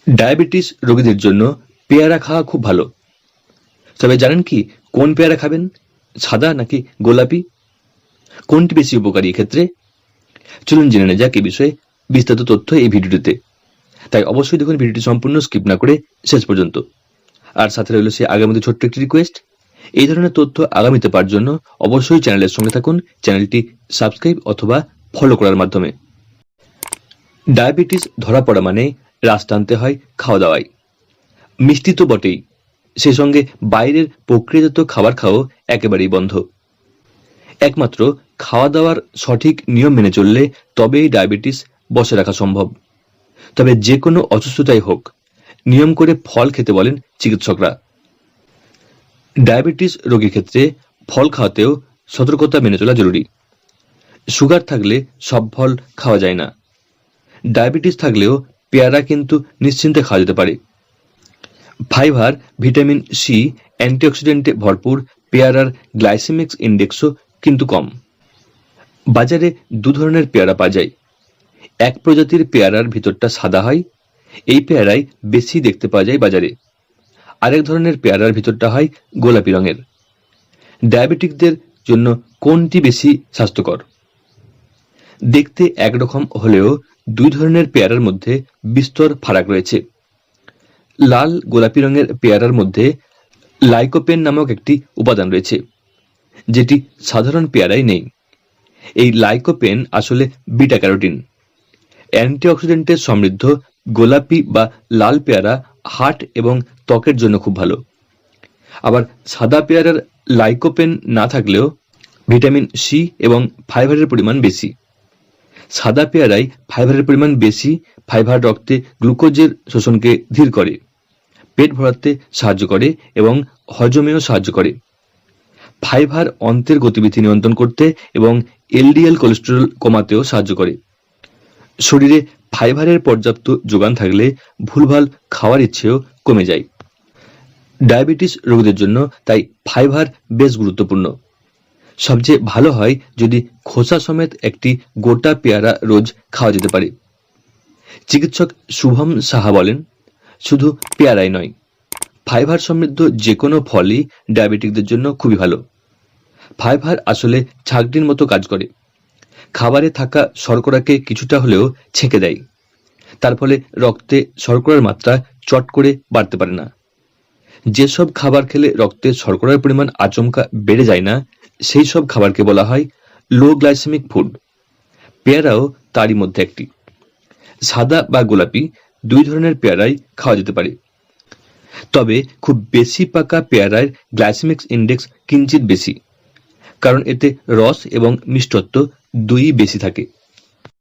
Diabetes রোগীদের জন্য পেয়ারা খাওয়া খুব ভালো। তবে জানেন কি কোন পেয়ারা খাবেন, সাদা নাকি গোলাপি? কোনটি বেশি উপকারী এক্ষেত্রে? চলুন জেনে নেওয়া যাক এই বিষয়ে বিস্তারিত তথ্য এই ভিডিওটিতে। তাই অবশ্যই দেখুন ভিডিওটি সম্পূর্ণ স্কিপ না করে শেষ পর্যন্ত। আর সাথে রইল সে আগের মধ্যে ছোট্ট একটি রিকোয়েস্ট, এই ধরনের তথ্য আগামীতে পাওয়ার জন্য অবশ্যই চ্যানেলের সঙ্গে থাকুন, চ্যানেলটি সাবস্ক্রাইব অথবা ফলো করার মাধ্যমে। ডায়াবেটিস ধরা পড়া মানে রাশ টানতে হয় খাওয়া দাওয়ায়। মিষ্টি তো বটেই, সে সঙ্গে বাইরের প্রক্রিয়াজাত খাবার খাওয়া একেবারেই বন্ধ। একমাত্র খাওয়া দাওয়ার সঠিক নিয়ম মেনে চললে তবেই ডায়াবেটিস বশে রাখা সম্ভব। তবে যে কোনো অসুস্থতাই হোক, নিয়ম করে ফল খেতে বলেন চিকিৎসকরা। ডায়াবেটিস রোগীর ক্ষেত্রে ফল খাওয়াতেও সতর্কতা মেনে চলা জরুরি। সুগার থাকলে সব ফল খাওয়া যায় না। ডায়াবেটিস থাকলেও পেয়ারা কিন্তু নিশ্চিন্তে খাওয়া যেতে পারে। ফাইবার, ভিটামিন সি, অ্যান্টিঅক্সিডেন্টে ভরপুর পেয়ারার গ্লাইসেমিক ইন্ডেক্সও কিন্তু কম। বাজারে দু ধরনের পেয়ারা পাওয়া যায়। এক প্রজাতির পেয়ারার ভিতরটা সাদা হয়, এই পেয়ারাই বেশি দেখতে পাওয়া যায় বাজারে। আরেক ধরনের পেয়ারার ভিতরটা হয় গোলাপি রঙের। ডায়াবেটিকদের জন্য কোনটি বেশি স্বাস্থ্যকর? দেখতে একরকম হলেও দুই ধরনের পেয়ারার মধ্যে বিস্তর ফারাক রয়েছে। লাল গোলাপি রঙের পেয়ারার মধ্যে লাইকোপেন নামক একটি উপাদান রয়েছে, যেটি সাধারণ পেয়ারায় নেই। এই লাইকোপেন আসলে বিটা ক্যারোটিন। অ্যান্টিঅক্সিডেন্টে সমৃদ্ধ গোলাপি বা লাল পেয়ারা হার্ট এবং ত্বকের জন্য খুব ভালো। আবার সাদা পেয়ারার লাইকোপেন না থাকলেও ভিটামিন সি এবং ফাইবারের পরিমাণ বেশি। সাদা পেয়ারায় ফাইবারের পরিমাণ বেশি, ফাইবার রক্তে গ্লুকোজের শোষণকে ধীর করে, পেট ভরাতে সাহায্য করে এবং হজমেও সাহায্য করে। ফাইবার অন্ত্রের গতিবিধি নিয়ন্ত্রণ করতে এবং এলডিএল কোলেস্টেরল কমাতেও সাহায্য করে। শরীরে ফাইবারের পর্যাপ্ত যোগান থাকলে ভুলভাল খাওয়ার ইচ্ছেও কমে যায়। ডায়াবেটিস রোগীদের জন্য তাই ফাইবার বেশ গুরুত্বপূর্ণ। সবচেয়ে ভালো হয় যদি খোসা সমেত একটি গোটা পেয়ারা রোজ খাওয়া যেতে পারে। চিকিৎসক শুভম সাহা বলেন, শুধু পেয়ারাই নয়, ফাইবার সমৃদ্ধ যে কোনো ফলই ডায়াবেটিকদের জন্য খুবই ভালো। ফাইবার আসলে ছাঁকনির মতো কাজ করে। খাবারে থাকা শর্করাকে কিছুটা হলেও ছেঁকে দেয়। তার ফলে রক্তে শর্করার মাত্রা চট করে বাড়তে পারে না। যেসব খাবার খেলে রক্তে শর্করার পরিমাণ আচমকা বেড়ে যায় না, সেই সব খাবারকে বলা হয় লো গ্লাইসেমিক ফুড। পেয়ারাও তারই মধ্যে একটি। সাদা বা গোলাপি দুই ধরনের পেয়ারাই খাওয়া যেতে পারে। তবে খুব বেশি পাকা পেয়ারার গ্লাইসেমিক ইন্ডেক্স কিঞ্চিত বেশি, কারণ এতে রস এবং মিষ্টত্ব দুই বেশি থাকে।